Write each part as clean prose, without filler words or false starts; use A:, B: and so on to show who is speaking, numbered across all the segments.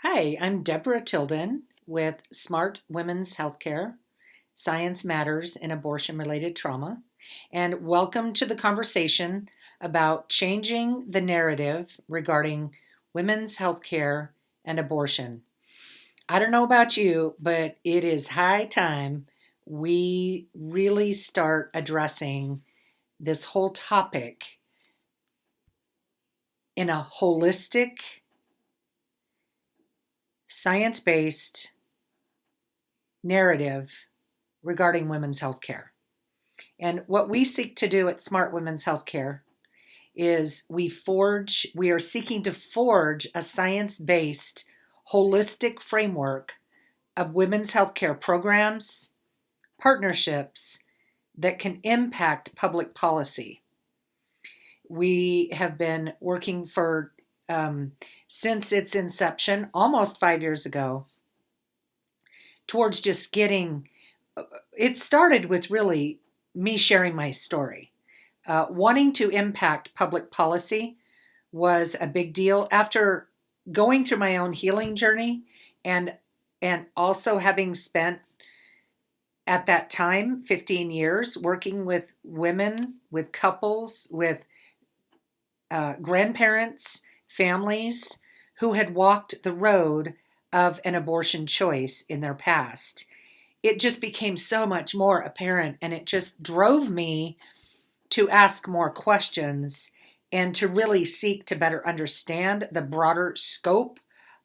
A: Hi, I'm Deborah Tilden with Smart Women's Healthcare, Science Matters in Abortion Related Trauma, and welcome to the conversation about changing the narrative regarding women's healthcare and abortion. I don't know about you, but it is high time we really start addressing this whole topic in a holistic, science based narrative regarding women's healthcare. And what we seek to do at Smart Women's Healthcare is we are seeking to forge a science-based, holistic framework of women's healthcare programs, partnerships that can impact public policy. We have been working since its inception, almost 5 years ago, towards just getting. It started with really me sharing my story. Wanting to impact public policy was a big deal after going through my own healing journey and also having spent at that time 15 years working with women, with couples, with grandparents, families who had walked the road of an abortion choice in their past. It just became so much more apparent, and it just drove me to ask more questions and to really seek to better understand the broader scope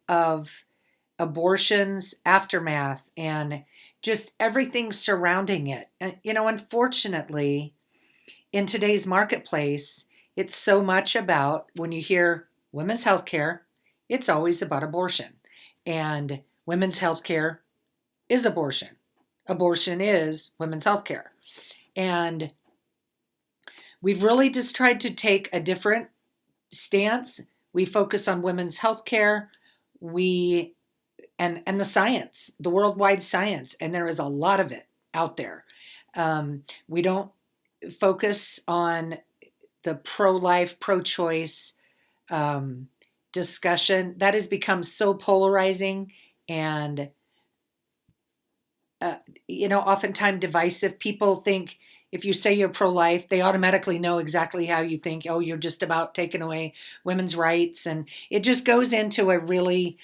A: of abortion's aftermath and just everything surrounding it. And, unfortunately, in today's marketplace, it's so much about when you hear women's health care, it's always about abortion. And women's health care is abortion. Abortion is women's health care. And we've really just tried to take a different stance. We focus on women's health care, and the science, the worldwide science, and there is a lot of it out there. We don't focus on the pro-life, pro-choice discussion. That has become so polarizing and oftentimes divisive. People think if you say you're pro-life, they automatically know exactly how you think. Oh, you're just about taking away women's rights. And it just goes into a really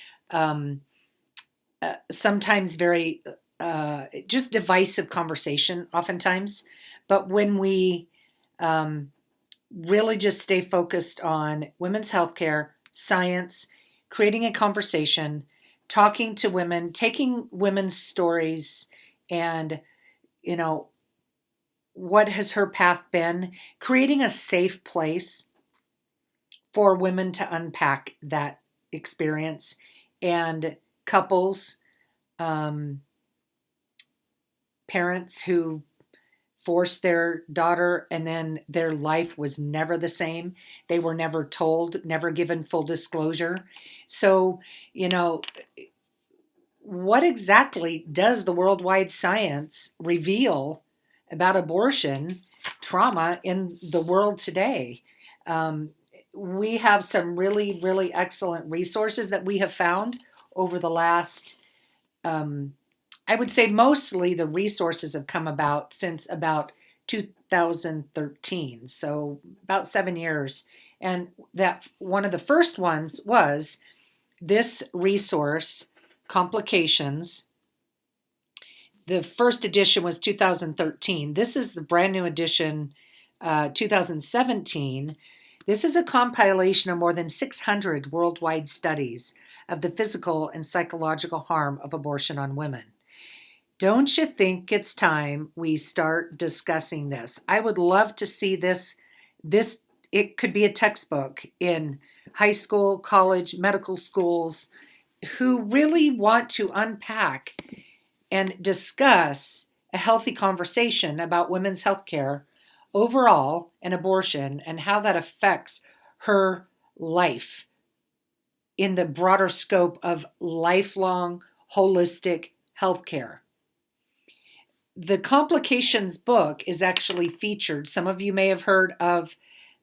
A: sometimes very just divisive conversation oftentimes. But when we really just stay focused on women's healthcare, science, creating a conversation, talking to women, taking women's stories and, what has her path been, creating a safe place for women to unpack that experience and couples, parents who forced their daughter and then their life was never the same. They were never told, never given full disclosure. So, what exactly does the worldwide science reveal about abortion trauma in the world today? We have some really, really excellent resources that we have found over the last, I would say mostly the resources have come about since about 2013, so about 7 years. And that one of the first ones was this resource, Complications. The first edition was 2013. This is the brand new edition, 2017. This is a compilation of more than 600 worldwide studies of the physical and psychological harm of abortion on women. Don't you think it's time we start discussing this? I would love to see this. It could be a textbook in high school, college, medical schools who really want to unpack and discuss a healthy conversation about women's health care overall and abortion and how that affects her life in the broader scope of lifelong holistic health care. The Complications book is actually featured. Some of you may have heard of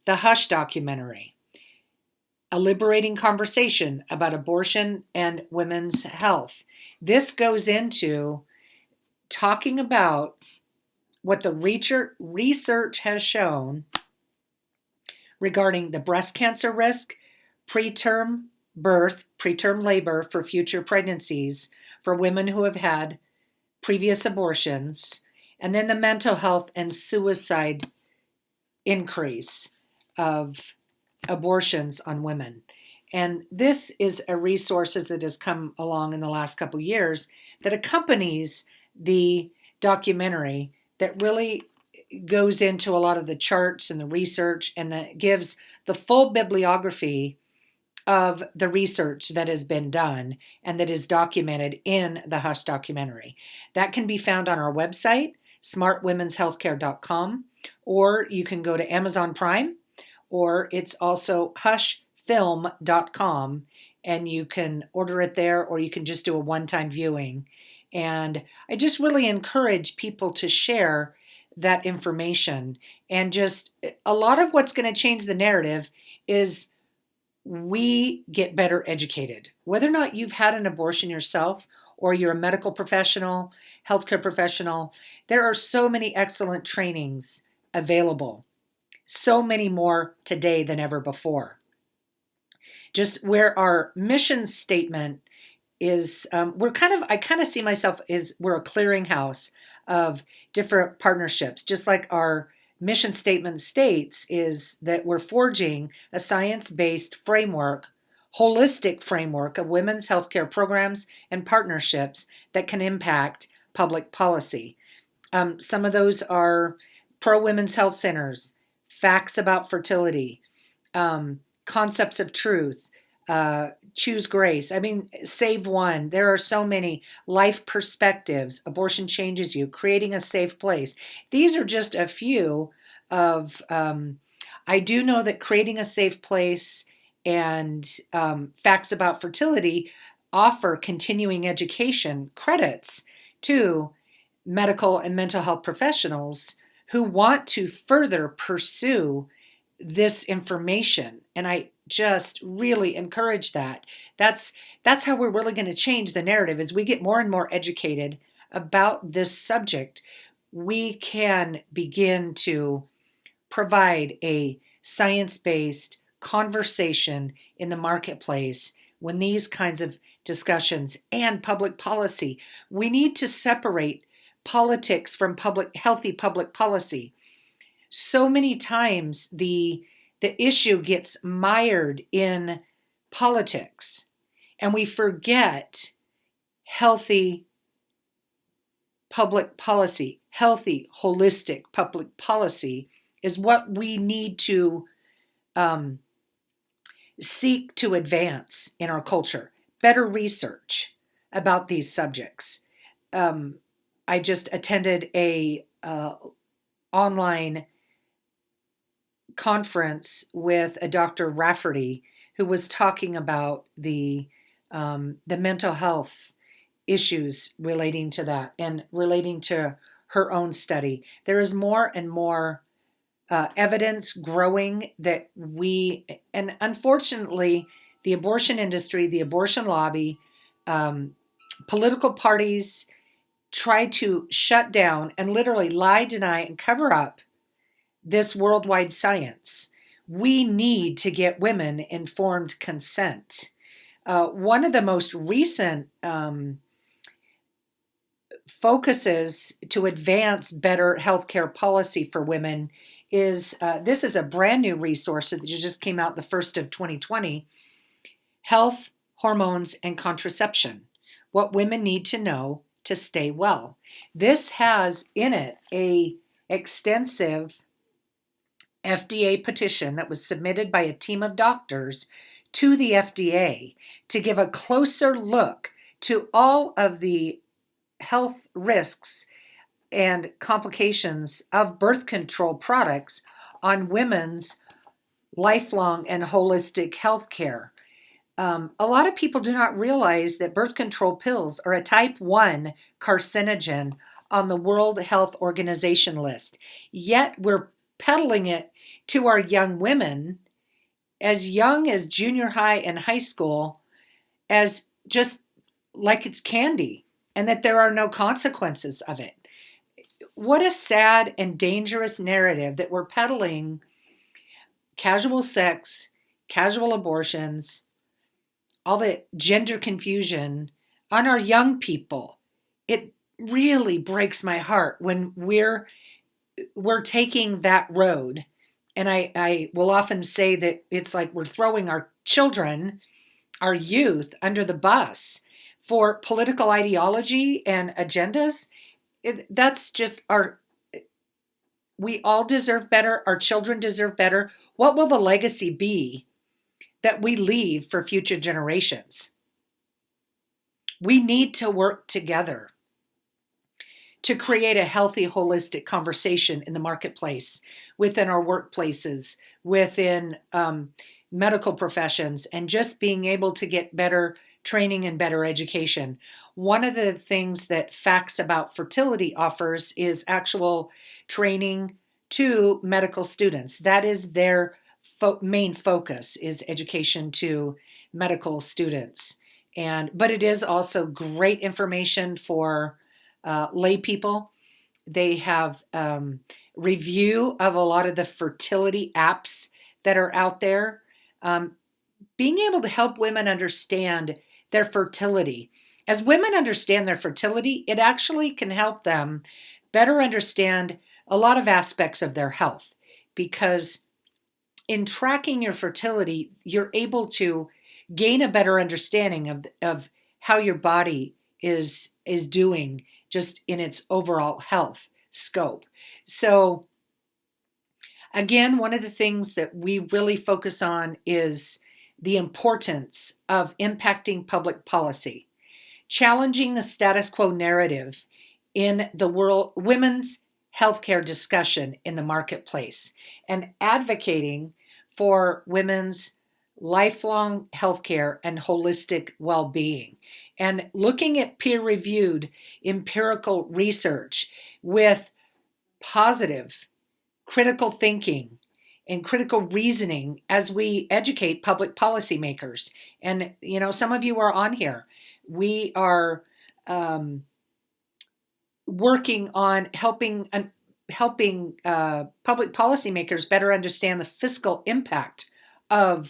A: the Hush documentary. a liberating conversation about abortion and women's health. This goes into talking about what the research has shown regarding the breast cancer risk, preterm birth, preterm labor for future pregnancies for women who have had previous abortions, and then the mental health and suicide increase of abortions on women. And this is a resource that has come along in the last couple years that accompanies the documentary, that really goes into a lot of the charts and the research, and that gives the full bibliography of the research that has been done and that is documented in the Hush documentary. That can be found on our website, smartwomenshealthcare.com, or you can go to Amazon Prime, or it's also hushfilm.com, and you can order it there, or you can just do a one-time viewing. And I just really encourage people to share that information. And just a lot of what's going to change the narrative is we get better educated. Whether or not you've had an abortion yourself, or you're a medical professional, healthcare professional, there are so many excellent trainings available. So many more today than ever before. Just where our mission statement is, I kind of see myself as we're a clearinghouse of different partnerships, just like our mission statement states, is that we're forging a science-based framework, holistic framework of women's healthcare programs and partnerships that can impact public policy. Some of those are pro-women's health centers, facts about fertility, concepts of truth, choose grace. I mean, save one. There are so many. Life perspectives. Abortion changes you. Creating a safe place. These are just a few of. I do know that creating a safe place and facts about fertility offer continuing education credits to medical and mental health professionals who want to further pursue this information. And I just really encourage that. That's how we're really going to change the narrative. As we get more and more educated about this subject, we can begin to provide a science-based conversation in the marketplace when these kinds of discussions and public policy. We need to separate politics from healthy public policy. So many times the issue gets mired in politics, and we forget healthy public policy. Healthy, holistic public policy is what we need to seek to advance in our culture. Better research about these subjects. I just attended a online conference with a Dr. Rafferty, who was talking about the mental health issues relating to that and relating to her own study. There is more and more evidence growing that and unfortunately, the abortion industry, the abortion lobby, political parties try to shut down and literally lie, deny, and cover up this worldwide science. We need to get women informed consent. One of the most recent focuses to advance better healthcare policy for women is, this is a brand new resource that just came out the 1st of 2020, Health, Hormones, and Contraception, What Women Need to Know to Stay Well. This has in it a extensive FDA petition that was submitted by a team of doctors to the FDA to give a closer look to all of the health risks and complications of birth control products on women's lifelong and holistic health care. A lot of people do not realize that birth control pills are a type 1 carcinogen on the World Health Organization list. Yet we're peddling it to our young women as young as junior high and high school as just like it's candy and that there are no consequences of it. What a sad and dangerous narrative that we're peddling casual sex, casual abortions, all the gender confusion on our young people. It really breaks my heart when we're taking that road. And I will often say that it's like we're throwing our children, our youth, under the bus for political ideology and agendas. That's just we all deserve better. Our children deserve better. What will the legacy be that we leave for future generations? We need to work together to create a healthy, holistic conversation in the marketplace, within our workplaces, within medical professions, and just being able to get better training and better education. One of the things that Facts About Fertility offers is actual training to medical students. That is their main focus, is education to medical students. But it is also great information for lay people. They have review of a lot of the fertility apps that are out there. Being able to help women understand their fertility. As women understand their fertility, it actually can help them better understand a lot of aspects of their health, because in tracking your fertility, you're able to gain a better understanding of how your body is doing just in its overall health scope. So again, one of the things that we really focus on is the importance of impacting public policy, challenging the status quo narrative in the world women's healthcare discussion in the marketplace, and advocating for women's lifelong healthcare and holistic well-being, and looking at peer-reviewed empirical research with positive critical thinking and critical reasoning as we educate public policymakers. And some of you are on here. We are working on helping public policymakers better understand the fiscal impact of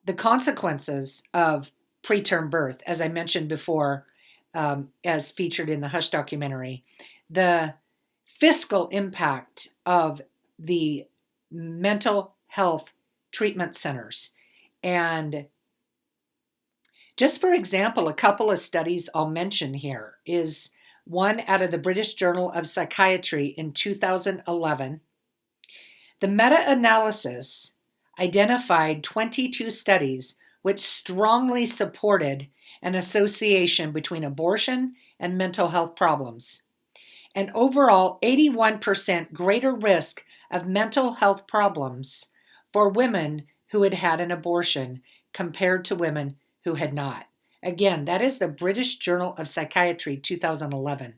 A: the consequences of preterm birth, as I mentioned before, as featured in the Hush documentary, the fiscal impact of the mental health treatment centers. And just for example, a couple of studies I'll mention here is one out of the British Journal of Psychiatry in 2011. The meta-analysis identified 22 studies which strongly supported an association between abortion and mental health problems. An overall 81% greater risk of mental health problems for women who had had an abortion compared to women who had not. Again, that is the British Journal of Psychiatry 2011.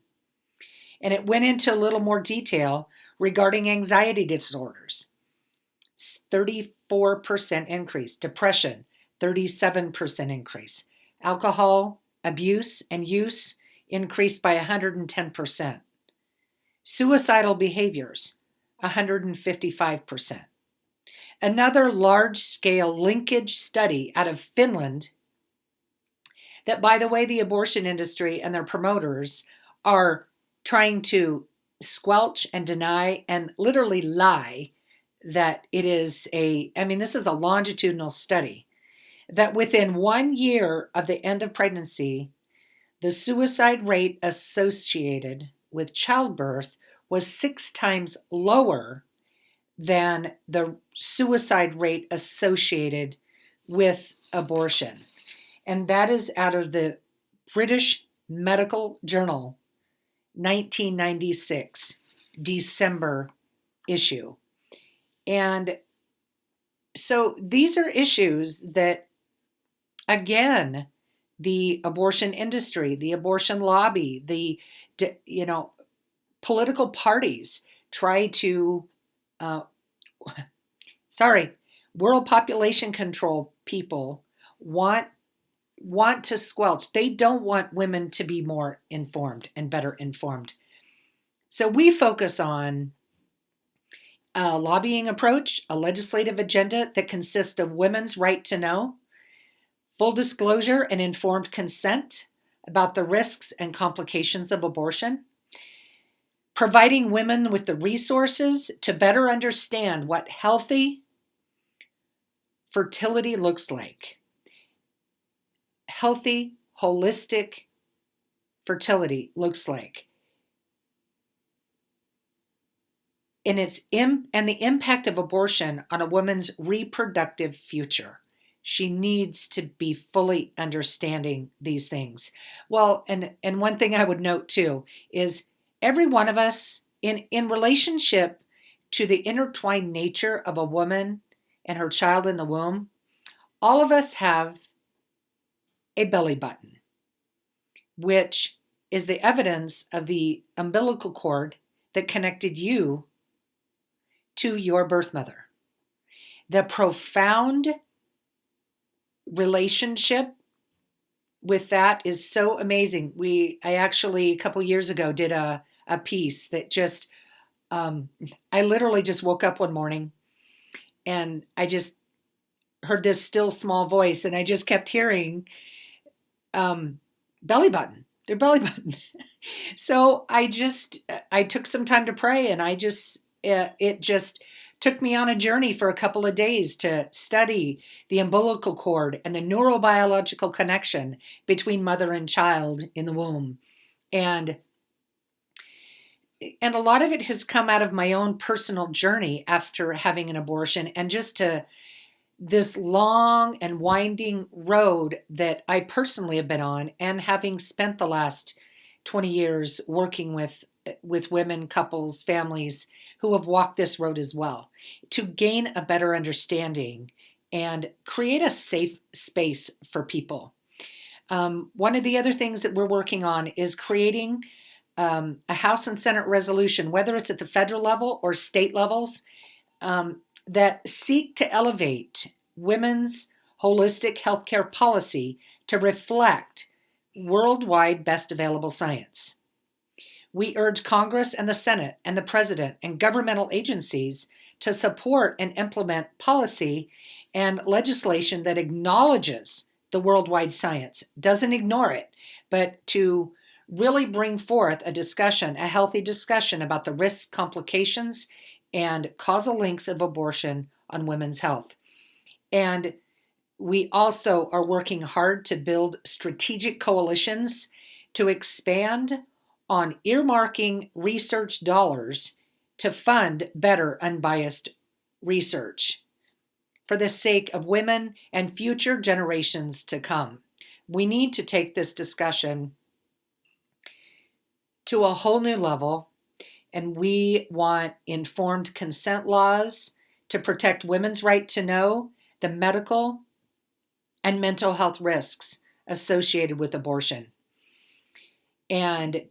A: And it went into a little more detail regarding anxiety disorders. 34% increase. Depression, 37% increase. Alcohol abuse and use increased by 110%. Suicidal behaviors, 155%. Another large-scale linkage study out of Finland that, by the way, the abortion industry and their promoters are trying to squelch and deny and literally lie that it is this is a longitudinal study, that within 1 year of the end of pregnancy, the suicide rate associated with childbirth was 6 times lower than the suicide rate associated with abortion. And that is out of the British Medical Journal, 1996, December issue. And so these are issues that, again, the abortion industry, the abortion lobby, the political parties try to World population control people want to squelch. They don't want women to be more informed and better informed. So we focus on a lobbying approach, a legislative agenda that consists of women's right to know, full disclosure and informed consent about the risks and complications of abortion, providing women with the resources to better understand what healthy fertility looks like. Healthy, holistic fertility looks like. And the impact of abortion on a woman's reproductive future. She needs to be fully understanding these things. Well, and one thing I would note too is every one of us in relationship to the intertwined nature of a woman and her child in the womb, all of us have a belly button, which is the evidence of the umbilical cord that connected you to your birth mother. The profound relationship with that is so amazing. I actually a couple years ago did a piece that just I literally just woke up one morning and I just heard this still small voice and I just kept hearing belly button, their belly button. So I took some time to pray and it just took me on a journey for a couple of days to study the umbilical cord and the neurobiological connection between mother and child in the womb. And a lot of it has come out of my own personal journey after having an abortion and just to this long and winding road that I personally have been on, and having spent the last 20 years working with women, couples, families who have walked this road as well, to gain a better understanding and create a safe space for people. One of the other things that we're working on is creating a House and Senate resolution, whether it's at the federal level or state levels, that seek to elevate women's holistic healthcare policy to reflect worldwide best available science. We urge Congress and the Senate and the President and governmental agencies to support and implement policy and legislation that acknowledges the worldwide science, doesn't ignore it, but to really bring forth a discussion, a healthy discussion about the risks, complications, and causal links of abortion on women's health. And we also are working hard to build strategic coalitions to expand on earmarking research dollars to fund better unbiased research for the sake of women and future generations to come. We need to take this discussion to a whole new level, and we want informed consent laws to protect women's right to know the medical and mental health risks associated with abortion. And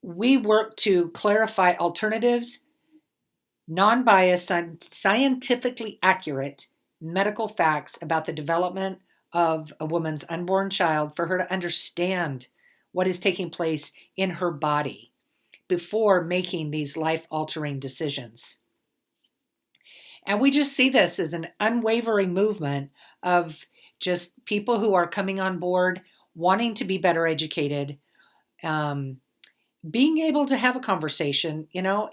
A: we work to clarify alternatives, non-biased, scientifically accurate medical facts about the development of a woman's unborn child for her to understand what is taking place in her body before making these life-altering decisions. And we just see this as an unwavering movement of just people who are coming on board, wanting to be better educated, being able to have a conversation. You know,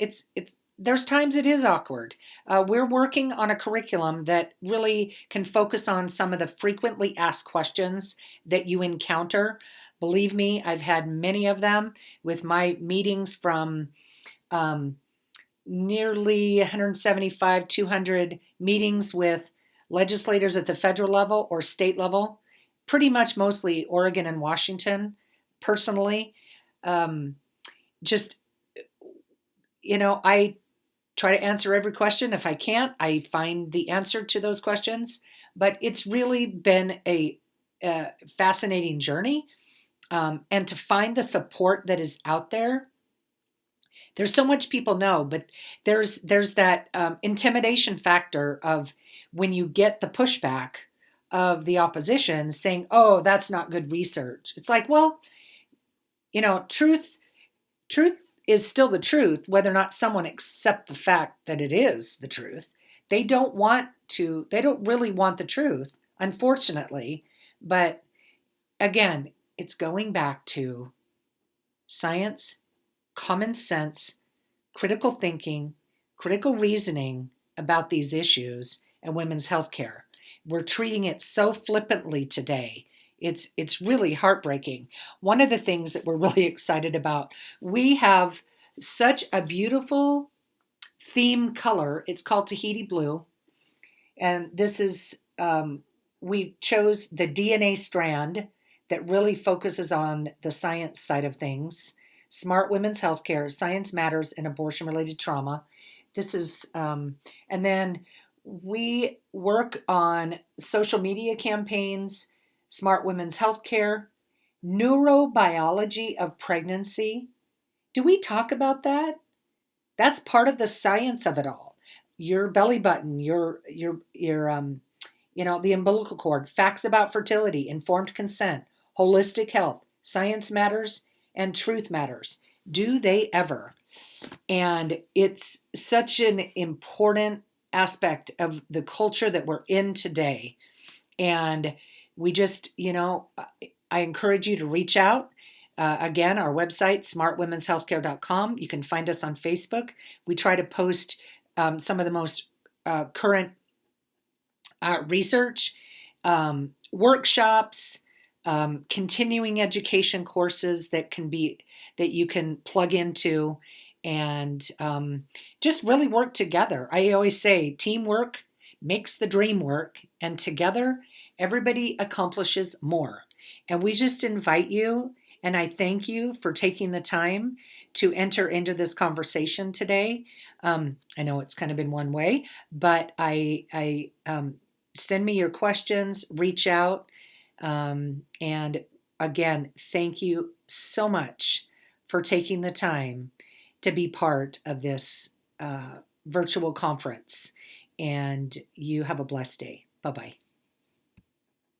A: there's times it is awkward. We're working on a curriculum that really can focus on some of the frequently asked questions that you encounter. Believe me, I've had many of them with my meetings from nearly 175, 200 meetings with legislators at the federal level or state level, pretty much mostly Oregon and Washington, personally. I try to answer every question. If I can't, I find the answer to those questions. But it's really been a fascinating journey. And to find the support that is out there There's so much people know, but there's that intimidation factor of when you get the pushback of the opposition saying, "Oh, that's not good research." It's like, well, truth is still the truth, whether or not someone accept the fact that it is the truth. They don't really want the truth, unfortunately. But again, it's going back to science, common sense, critical thinking, critical reasoning about these issues and women's health care. We're treating it so flippantly today. It's really heartbreaking. One of the things that we're really excited about, we have such a beautiful theme color. It's called Tahiti Blue. And this is, we chose the DNA strand that really focuses on the science side of things. Smart Women's Healthcare, Science Matters, and Abortion Related Trauma. This is, and then we work on social media campaigns, Smart Women's Healthcare, neurobiology of pregnancy. Do we talk about that? That's part of the science of it all. Your belly button, the umbilical cord, facts about fertility, informed consent, holistic health, science matters, and truth matters. Do they ever? And it's such an important aspect of the culture that we're in today. And we just, I encourage you to reach out. Again, our website, smartwomenshealthcare.com. You can find us on Facebook. We try to post some of the most current research, workshops, continuing education courses that you can plug into, and just really work together. I always say teamwork makes the dream work, and together everybody accomplishes more. And we just invite you, and I thank you for taking the time to enter into this conversation today. I know it's kind of been one way, but I send me your questions, reach out. And again, thank you so much for taking the time to be part of this virtual conference. And you have a blessed day. Bye bye.